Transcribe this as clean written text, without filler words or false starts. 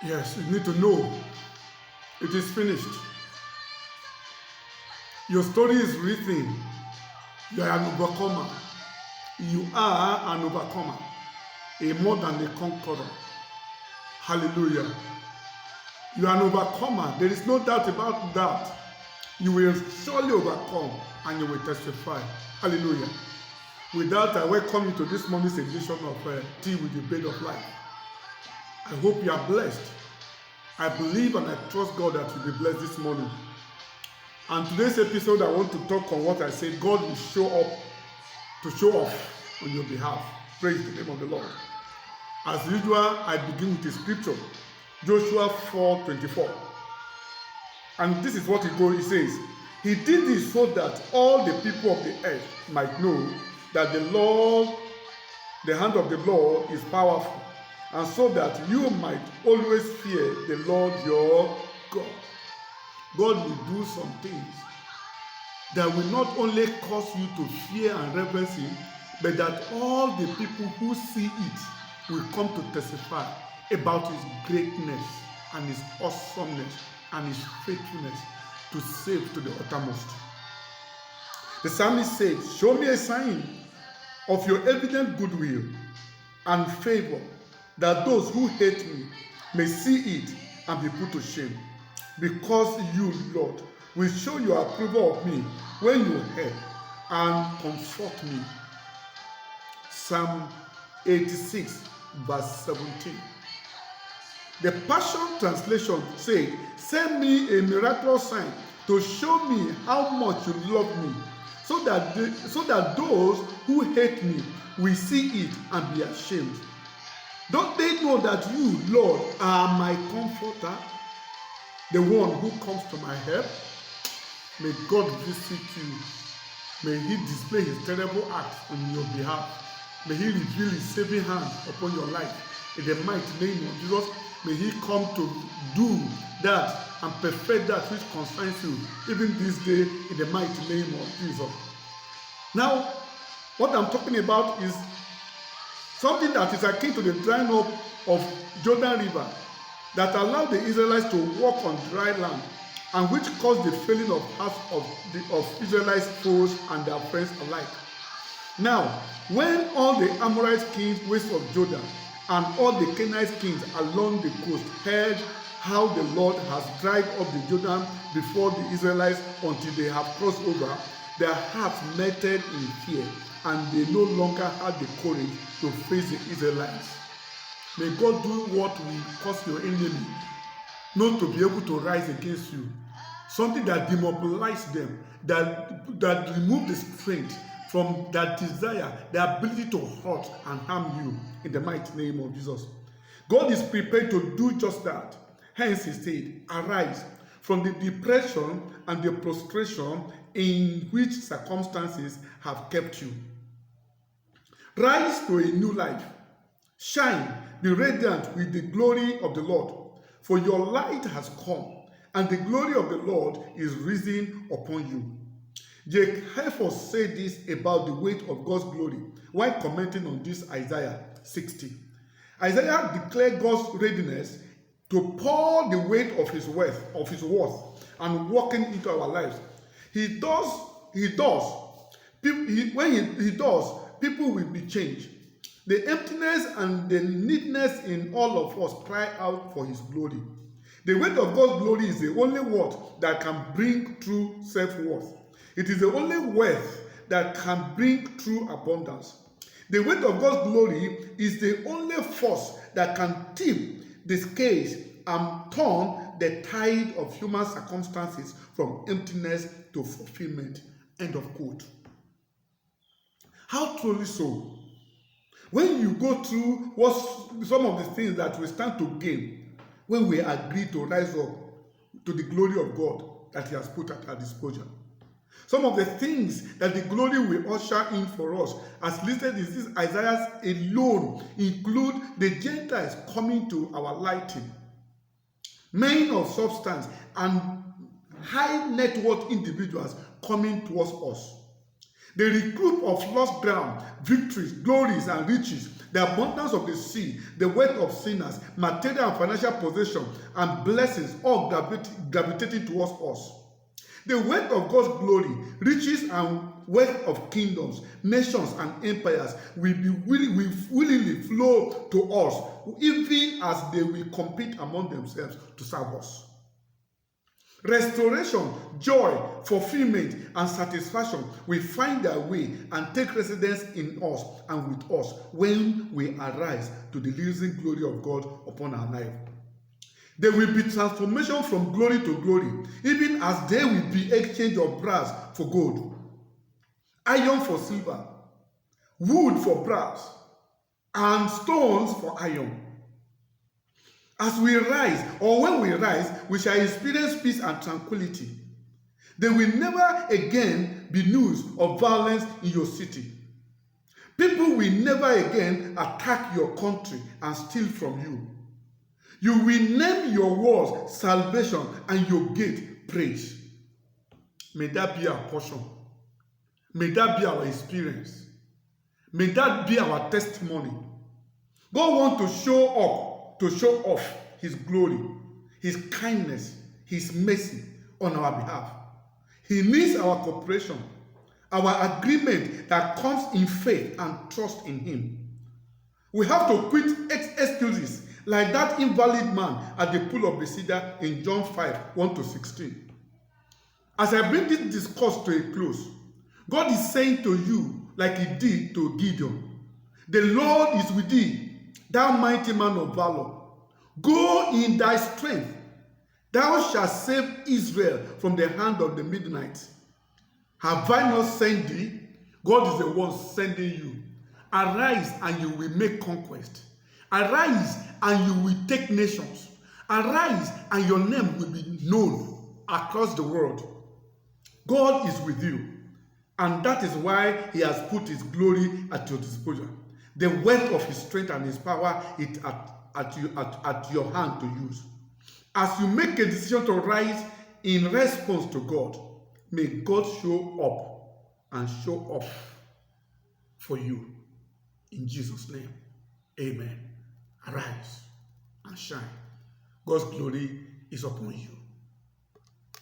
Yes, you need to know it is finished. Your story is written. You are an overcomer. You are an overcomer, a more than a conqueror. Hallelujah. You are an overcomer. There is no doubt about that. You will surely overcome and you will testify. Hallelujah. With that, I welcome you to this morning's edition of Tea with the Bread of Life. I hope you are blessed. I believe and I trust God that you'll be blessed this morning. And today's episode, I want to talk on what I said. God will show up to show off on your behalf. Praise the name of the Lord. As usual, I begin with a scripture, Joshua 4:24. And this is what he says. He did this so that all the people of the earth might know that the hand of the Lord is powerful, and so that you might always fear the Lord your God. God will do some things that will not only cause you to fear and reverence Him, but that all the people who see it will come to testify about His greatness and His awesomeness and His faithfulness to save to the uttermost. The psalmist said, "Show me a sign of your evident goodwill and favor, that those who hate me may see it and be put to shame. Because you, Lord, will show your approval of me when you help and comfort me." Psalm 86, verse 17. The Passion Translation said, "Send me a miraculous sign to show me how much you love me, so that those who hate me will see it and be ashamed. Don't they know that you, Lord, are my comforter, the one who comes to my help?" May God visit you. May He display His terrible acts on your behalf. May He reveal His saving hand upon your life. In the mighty name of Jesus, may He come to do that and perfect that which concerns you, even this day, in the mighty name of Jesus. Now, what I'm talking about is something that is akin to the drying up of Jordan River that allowed the Israelites to walk on dry land, and which caused the failing of half of Israelites' foes and their friends alike. Now, when all the Amorite kings west of Jordan and all the Canaanite kings along the coast heard how the Lord has dried up the Jordan before the Israelites until they have crossed over, their hearts melted in fear, and they no longer had the courage to face the Israelites. May God do what will cause your enemy not to be able to rise against you. Something that demobilizes them, that remove the strength from that desire, the ability to hurt and harm you, in the mighty name of Jesus. God is prepared to do just that. Hence He said, "Arise from the depression and the prostration in which circumstances have kept you. Rise to a new life. Shine, be radiant with the glory of the Lord. For your light has come, and the glory of the Lord is risen upon you." Jake Hayford said this about the weight of God's glory while commenting on this Isaiah 60. Isaiah declared God's readiness to pour the weight of His worth and walking into our lives. He does. When he does, people will be changed. The emptiness and the needness in all of us cry out for His glory. The weight of God's glory is the only word that can bring true self-worth. It is the only wealth that can bring true abundance. The weight of God's glory is the only force that can tip the scales and turn the tide of human circumstances from emptiness to fulfillment. End of quote. How truly so? When you go through some of the things that we stand to gain when we agree to rise up to the glory of God that He has put at our disposal. Some of the things that the glory will usher in for us, as listed in this Isaiah alone, include the Gentiles coming to our lighting, men of substance, and high net worth individuals coming towards us. The recoup of lost ground, victories, glories, and riches, the abundance of the sea, the wealth of sinners, material and financial possession, and blessings all gravitating towards us. The wealth of God's glory, riches and wealth of kingdoms, nations, and empires will willingly flow to us, even as they will compete among themselves to serve us. Restoration, joy, fulfillment, and satisfaction will find their way and take residence in us and with us when we arise to the living glory of God upon our life. There will be transformation from glory to glory, even as there will be exchange of brass for gold, iron for silver, wood for brass, and stones for iron. As we rise, or when we rise, we shall experience peace and tranquility. There will never again be news of violence in your city. People will never again attack your country and steal from you. You will name your walls salvation and your gate praise. May that be our portion. May that be our experience. May that be our testimony. God wants to show off his glory, his kindness, his mercy on our behalf. He needs our cooperation, our agreement that comes in faith and trust in him. We have to quit excuses like that invalid man at the pool of Bethesda in John 5, 1-16. As I bring this discourse to a close, God is saying to you, like he did to Gideon, the Lord is with thee, thou mighty man of valor. Go in thy strength. Thou shalt save Israel from the hand of the Midianites. Have I not sent thee? God is the one sending you. Arise and you will make conquest. Arise and you will take nations. Arise and your name will be known across the world. God is with you. And that is why he has put his glory at your disposal. The wealth of his strength and his power is at your hand to use. As you make a decision to rise in response to God, may God show up and show off for you. In Jesus' name, amen. Arise and shine. God's glory is upon you.